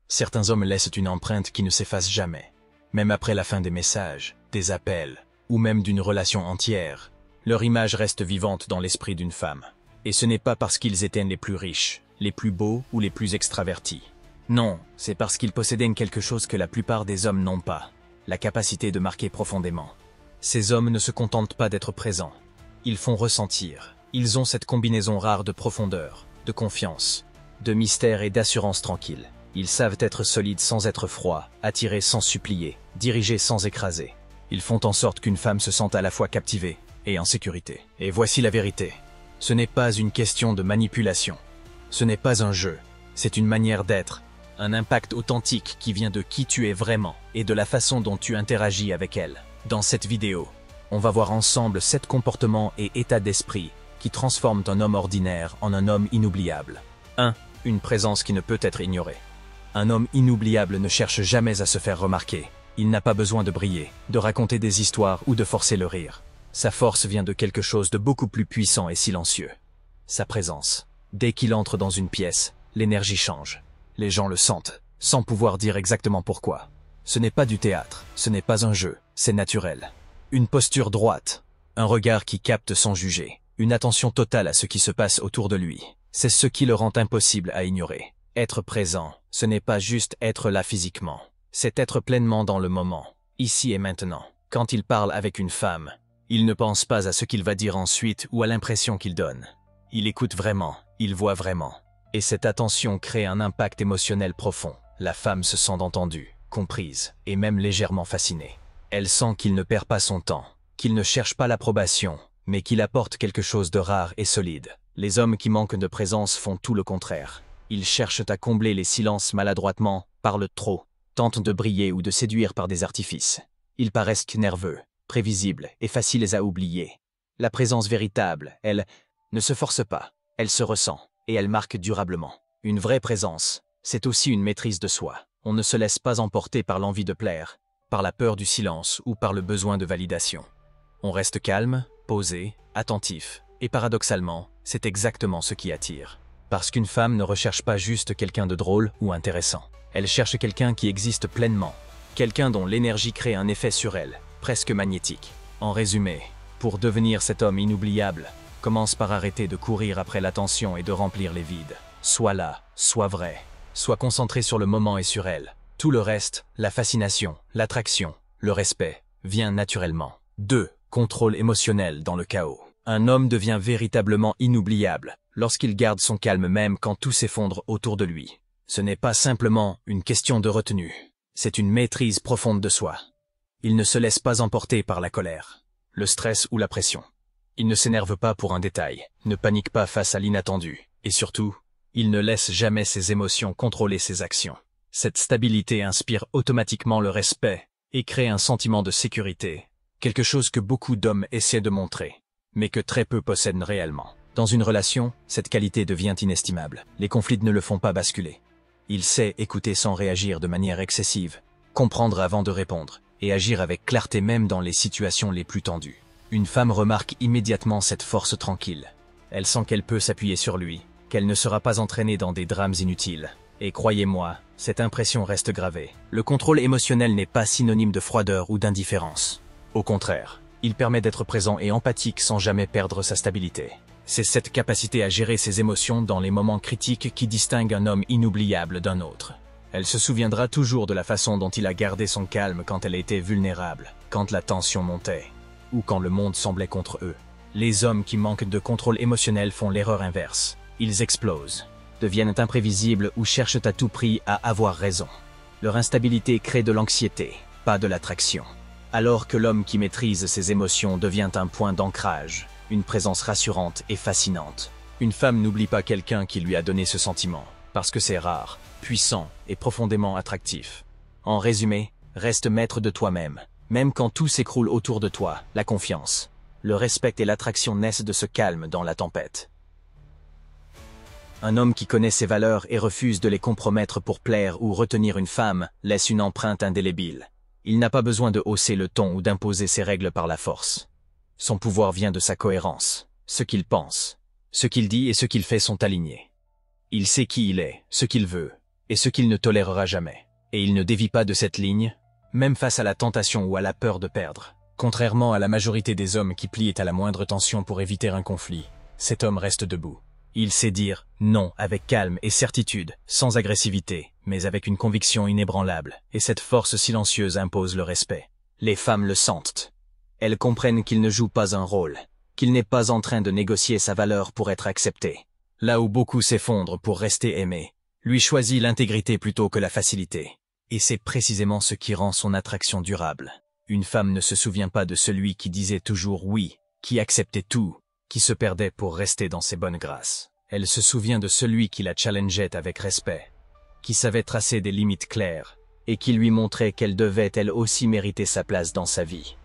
Certains hommes laissent une empreinte qui ne s'efface jamais. Même après la fin des messages, des appels, ou même d'une relation entière, leur image reste vivante dans l'esprit d'une femme. Et ce n'est pas parce qu'ils étaient les plus riches, les plus beaux ou les plus extravertis. Non, c'est parce qu'ils possédaient quelque chose que la plupart des hommes n'ont pas, la capacité de marquer profondément. Ces hommes ne se contentent pas d'être présents. Ils font ressentir. Ils ont cette combinaison rare de profondeur, de confiance, de mystère et d'assurance tranquille. Ils savent être solides sans être froids, attirer sans supplier, diriger sans écraser. Ils font en sorte qu'une femme se sente à la fois captivée et en sécurité. Et voici la vérité. Ce n'est pas une question de manipulation. Ce n'est pas un jeu. C'est une manière d'être, un impact authentique qui vient de qui tu es vraiment et de la façon dont tu interagis avec elle. Dans cette vidéo, on va voir ensemble 7 comportements et états d'esprit qui transforment un homme ordinaire en un homme inoubliable. 1. Une présence qui ne peut être ignorée. Un homme inoubliable ne cherche jamais à se faire remarquer. Il n'a pas besoin de briller, de raconter des histoires ou de forcer le rire. Sa force vient de quelque chose de beaucoup plus puissant et silencieux. Sa présence. Dès qu'il entre dans une pièce, l'énergie change. Les gens le sentent, sans pouvoir dire exactement pourquoi. Ce n'est pas du théâtre, ce n'est pas un jeu, c'est naturel. Une posture droite, un regard qui capte sans juger, une attention totale à ce qui se passe autour de lui. C'est ce qui le rend impossible à ignorer. Être présent, ce n'est pas juste être là physiquement, c'est être pleinement dans le moment, ici et maintenant. Quand il parle avec une femme, il ne pense pas à ce qu'il va dire ensuite ou à l'impression qu'il donne. Il écoute vraiment, il voit vraiment. Et cette attention crée un impact émotionnel profond. La femme se sent entendue, comprise et même légèrement fascinée. Elle sent qu'il ne perd pas son temps, qu'il ne cherche pas l'approbation, mais qu'il apporte quelque chose de rare et solide. Les hommes qui manquent de présence font tout le contraire. Ils cherchent à combler les silences maladroitement, parlent trop, tentent de briller ou de séduire par des artifices. Ils paraissent nerveux, prévisibles et faciles à oublier. La présence véritable, elle, ne se force pas, elle se ressent, et elle marque durablement. Une vraie présence, c'est aussi une maîtrise de soi. On ne se laisse pas emporter par l'envie de plaire, par la peur du silence ou par le besoin de validation. On reste calme, posé, attentif, et paradoxalement, c'est exactement ce qui attire. Parce qu'une femme ne recherche pas juste quelqu'un de drôle ou intéressant. Elle cherche quelqu'un qui existe pleinement, quelqu'un dont l'énergie crée un effet sur elle, presque magnétique. En résumé, pour devenir cet homme inoubliable, commence par arrêter de courir après l'attention et de remplir les vides. Sois là, sois vrai, sois concentré sur le moment et sur elle. Tout le reste, la fascination, l'attraction, le respect, vient naturellement. 2. Contrôle émotionnel dans le chaos. Un homme devient véritablement inoubliable lorsqu'il garde son calme même quand tout s'effondre autour de lui. Ce n'est pas simplement une question de retenue, c'est une maîtrise profonde de soi. Il ne se laisse pas emporter par la colère, le stress ou la pression. Il ne s'énerve pas pour un détail, ne panique pas face à l'inattendu, et surtout, il ne laisse jamais ses émotions contrôler ses actions. Cette stabilité inspire automatiquement le respect et crée un sentiment de sécurité, quelque chose que beaucoup d'hommes essaient de montrer, mais que très peu possèdent réellement. Dans une relation, cette qualité devient inestimable. Les conflits ne le font pas basculer. Il sait écouter sans réagir de manière excessive, comprendre avant de répondre, et agir avec clarté même dans les situations les plus tendues. Une femme remarque immédiatement cette force tranquille. Elle sent qu'elle peut s'appuyer sur lui, qu'elle ne sera pas entraînée dans des drames inutiles. Et croyez-moi, cette impression reste gravée. Le contrôle émotionnel n'est pas synonyme de froideur ou d'indifférence. Au contraire, il permet d'être présent et empathique sans jamais perdre sa stabilité. C'est cette capacité à gérer ses émotions dans les moments critiques qui distingue un homme inoubliable d'un autre. Elle se souviendra toujours de la façon dont il a gardé son calme quand elle était vulnérable, quand la tension montait, ou quand le monde semblait contre eux. Les hommes qui manquent de contrôle émotionnel font l'erreur inverse. Ils explosent, deviennent imprévisibles ou cherchent à tout prix à avoir raison. Leur instabilité crée de l'anxiété, pas de l'attraction. Alors que l'homme qui maîtrise ses émotions devient un point d'ancrage, une présence rassurante et fascinante. Une femme n'oublie pas quelqu'un qui lui a donné ce sentiment, parce que c'est rare, puissant et profondément attractif. En résumé, reste maître de toi-même, même quand tout s'écroule autour de toi. La confiance, le respect et l'attraction naissent de ce calme dans la tempête. Un homme qui connaît ses valeurs et refuse de les compromettre pour plaire ou retenir une femme laisse une empreinte indélébile. Il n'a pas besoin de hausser le ton ou d'imposer ses règles par la force. Son pouvoir vient de sa cohérence. Ce qu'il pense, ce qu'il dit et ce qu'il fait sont alignés. Il sait qui il est, ce qu'il veut, et ce qu'il ne tolérera jamais. Et il ne dévie pas de cette ligne, même face à la tentation ou à la peur de perdre. Contrairement à la majorité des hommes qui plient à la moindre tension pour éviter un conflit, cet homme reste debout. Il sait dire non avec calme et certitude, sans agressivité, mais avec une conviction inébranlable, et cette force silencieuse impose le respect. Les femmes le sentent. Elles comprennent qu'il ne joue pas un rôle, qu'il n'est pas en train de négocier sa valeur pour être accepté. Là où beaucoup s'effondrent pour rester aimés, lui choisit l'intégrité plutôt que la facilité. Et c'est précisément ce qui rend son attraction durable. Une femme ne se souvient pas de celui qui disait toujours oui, qui acceptait tout, qui se perdait pour rester dans ses bonnes grâces. Elle se souvient de celui qui la challengeait avec respect, qui savait tracer des limites claires, et qui lui montrait qu'elle devait elle aussi mériter sa place dans sa vie.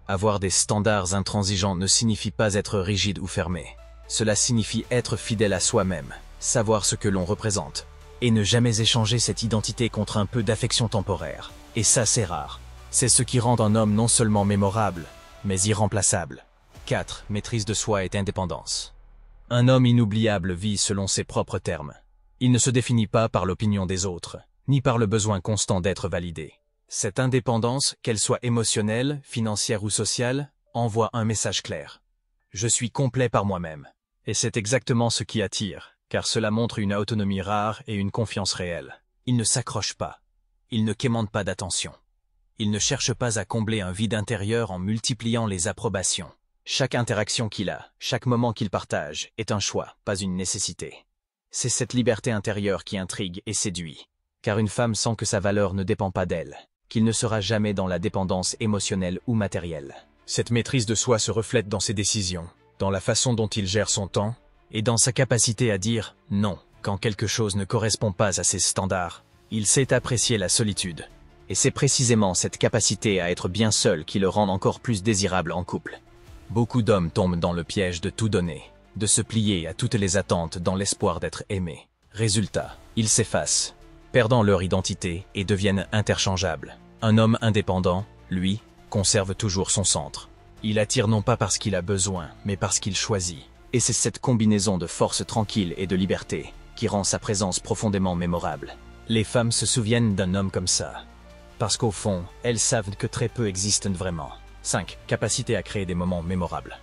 Avoir des standards intransigeants ne signifie pas être rigide ou fermé. Cela signifie être fidèle à soi-même, savoir ce que l'on représente, et ne jamais échanger cette identité contre un peu d'affection temporaire. Et ça, c'est rare. C'est ce qui rend un homme non seulement mémorable, mais irremplaçable. 4. Maîtrise de soi et indépendance. Un homme inoubliable vit selon ses propres termes. Il ne se définit pas par l'opinion des autres, ni par le besoin constant d'être validé. Cette indépendance, qu'elle soit émotionnelle, financière ou sociale, envoie un message clair. Je suis complet par moi-même. Et c'est exactement ce qui attire, car cela montre une autonomie rare et une confiance réelle. Il ne s'accroche pas. Il ne quémande pas d'attention. Il ne cherche pas à combler un vide intérieur en multipliant les approbations. Chaque interaction qu'il a, chaque moment qu'il partage, est un choix, pas une nécessité. C'est cette liberté intérieure qui intrigue et séduit, car une femme sent que sa valeur ne dépend pas d'elle, qu'il ne sera jamais dans la dépendance émotionnelle ou matérielle. Cette maîtrise de soi se reflète dans ses décisions, dans la façon dont il gère son temps, et dans sa capacité à dire « non » quand quelque chose ne correspond pas à ses standards. Il sait apprécier la solitude. Et c'est précisément cette capacité à être bien seul qui le rend encore plus désirable en couple. Beaucoup d'hommes tombent dans le piège de tout donner, de se plier à toutes les attentes dans l'espoir d'être aimés. Résultat, ils s'effacent, perdant leur identité et deviennent interchangeables. Un homme indépendant, lui, conserve toujours son centre. Il attire non pas parce qu'il a besoin, mais parce qu'il choisit. Et c'est cette combinaison de force tranquille et de liberté qui rend sa présence profondément mémorable. Les femmes se souviennent d'un homme comme ça, parce qu'au fond, elles savent que très peu existent vraiment. 5. Capacité à créer des moments mémorables.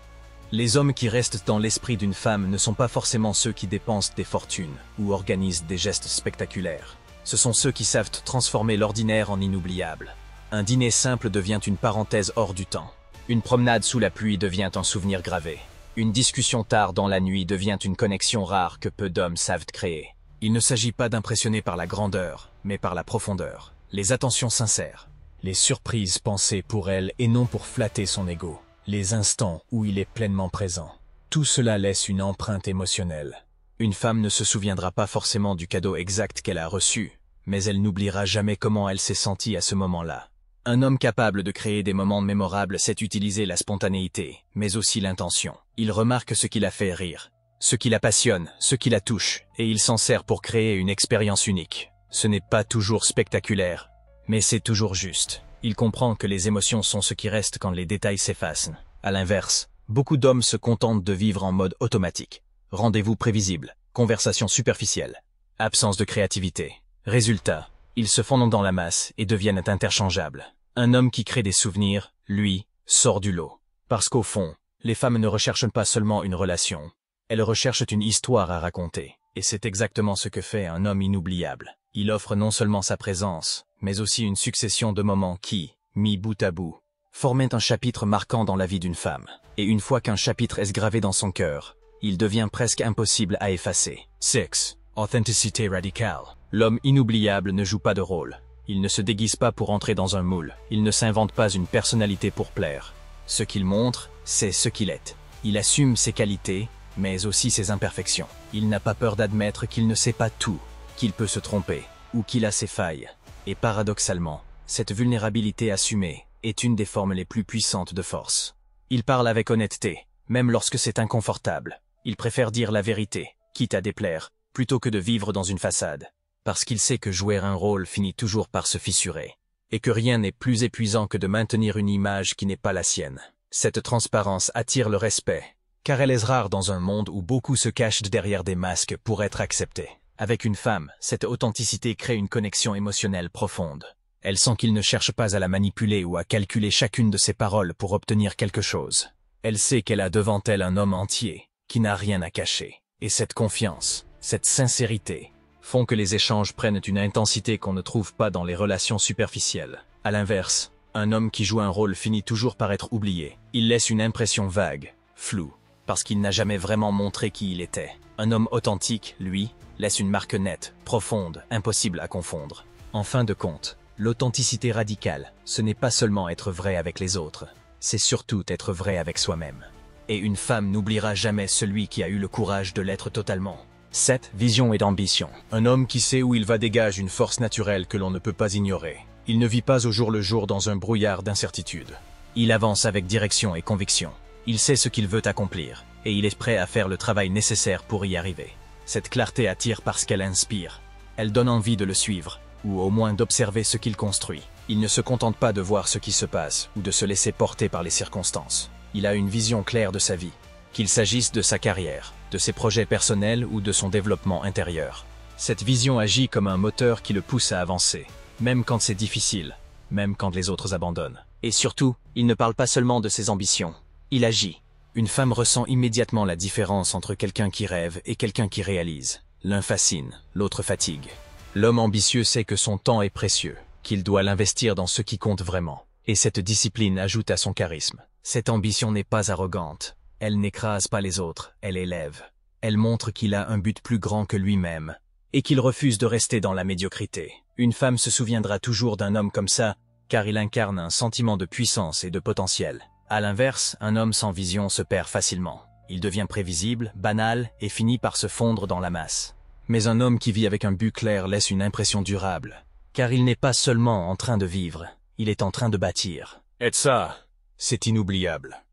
Les hommes qui restent dans l'esprit d'une femme ne sont pas forcément ceux qui dépensent des fortunes ou organisent des gestes spectaculaires. Ce sont ceux qui savent transformer l'ordinaire en inoubliable. Un dîner simple devient une parenthèse hors du temps. Une promenade sous la pluie devient un souvenir gravé. Une discussion tard dans la nuit devient une connexion rare que peu d'hommes savent créer. Il ne s'agit pas d'impressionner par la grandeur, mais par la profondeur. Les attentions sincères, les surprises pensées pour elle et non pour flatter son ego, les instants où il est pleinement présent. Tout cela laisse une empreinte émotionnelle. Une femme ne se souviendra pas forcément du cadeau exact qu'elle a reçu, mais elle n'oubliera jamais comment elle s'est sentie à ce moment-là. Un homme capable de créer des moments mémorables sait utiliser la spontanéité, mais aussi l'intention. Il remarque ce qui la fait rire, ce qui la passionne, ce qui la touche, et il s'en sert pour créer une expérience unique. Ce n'est pas toujours spectaculaire, mais c'est toujours juste. Il comprend que les émotions sont ce qui reste quand les détails s'effacent. À l'inverse, beaucoup d'hommes se contentent de vivre en mode automatique. Rendez-vous prévisible, conversation superficielle, absence de créativité. Résultat, ils se fondent dans la masse et deviennent interchangeables. Un homme qui crée des souvenirs, lui, sort du lot. Parce qu'au fond, les femmes ne recherchent pas seulement une relation, elles recherchent une histoire à raconter. Et c'est exactement ce que fait un homme inoubliable. Il offre non seulement sa présence, mais aussi une succession de moments qui, mis bout à bout, formaient un chapitre marquant dans la vie d'une femme. Et une fois qu'un chapitre est gravé dans son cœur, il devient presque impossible à effacer. 6. Authenticité radicale. L'homme inoubliable ne joue pas de rôle. Il ne se déguise pas pour entrer dans un moule. Il ne s'invente pas une personnalité pour plaire. Ce qu'il montre, c'est ce qu'il est. Il assume ses qualités, mais aussi ses imperfections. Il n'a pas peur d'admettre qu'il ne sait pas tout, qu'il peut se tromper, ou qu'il a ses failles. Et paradoxalement, cette vulnérabilité assumée est une des formes les plus puissantes de force. Il parle avec honnêteté, même lorsque c'est inconfortable. Il préfère dire la vérité, quitte à déplaire, plutôt que de vivre dans une façade. Parce qu'il sait que jouer un rôle finit toujours par se fissurer. Et que rien n'est plus épuisant que de maintenir une image qui n'est pas la sienne. Cette transparence attire le respect, car elle est rare dans un monde où beaucoup se cachent derrière des masques pour être acceptés. Avec une femme, cette authenticité crée une connexion émotionnelle profonde. Elle sent qu'il ne cherche pas à la manipuler ou à calculer chacune de ses paroles pour obtenir quelque chose. Elle sait qu'elle a devant elle un homme entier, qui n'a rien à cacher. Et cette confiance, cette sincérité, font que les échanges prennent une intensité qu'on ne trouve pas dans les relations superficielles. À l'inverse, un homme qui joue un rôle finit toujours par être oublié. Il laisse une impression vague, floue, parce qu'il n'a jamais vraiment montré qui il était. Un homme authentique, lui, laisse une marque nette, profonde, impossible à confondre. En fin de compte, l'authenticité radicale, ce n'est pas seulement être vrai avec les autres, c'est surtout être vrai avec soi-même. Et une femme n'oubliera jamais celui qui a eu le courage de l'être totalement. 7. Vision et d'ambition. Un homme qui sait où il va dégage une force naturelle que l'on ne peut pas ignorer. Il ne vit pas au jour le jour dans un brouillard d'incertitude. Il avance avec direction et conviction. Il sait ce qu'il veut accomplir, et il est prêt à faire le travail nécessaire pour y arriver. Cette clarté attire parce qu'elle inspire. Elle donne envie de le suivre, ou au moins d'observer ce qu'il construit. Il ne se contente pas de voir ce qui se passe, ou de se laisser porter par les circonstances. Il a une vision claire de sa vie, qu'il s'agisse de sa carrière, de ses projets personnels ou de son développement intérieur. Cette vision agit comme un moteur qui le pousse à avancer, même quand c'est difficile, même quand les autres abandonnent. Et surtout, il ne parle pas seulement de ses ambitions, il agit. Une femme ressent immédiatement la différence entre quelqu'un qui rêve et quelqu'un qui réalise. L'un fascine, l'autre fatigue. L'homme ambitieux sait que son temps est précieux, qu'il doit l'investir dans ce qui compte vraiment. Et cette discipline ajoute à son charisme. Cette ambition n'est pas arrogante. Elle n'écrase pas les autres, elle élève. Elle montre qu'il a un but plus grand que lui-même, et qu'il refuse de rester dans la médiocrité. Une femme se souviendra toujours d'un homme comme ça, car il incarne un sentiment de puissance et de potentiel. À l'inverse, un homme sans vision se perd facilement. Il devient prévisible, banal, et finit par se fondre dans la masse. Mais un homme qui vit avec un but clair laisse une impression durable, car il n'est pas seulement en train de vivre, il est en train de bâtir. Et ça, c'est inoubliable.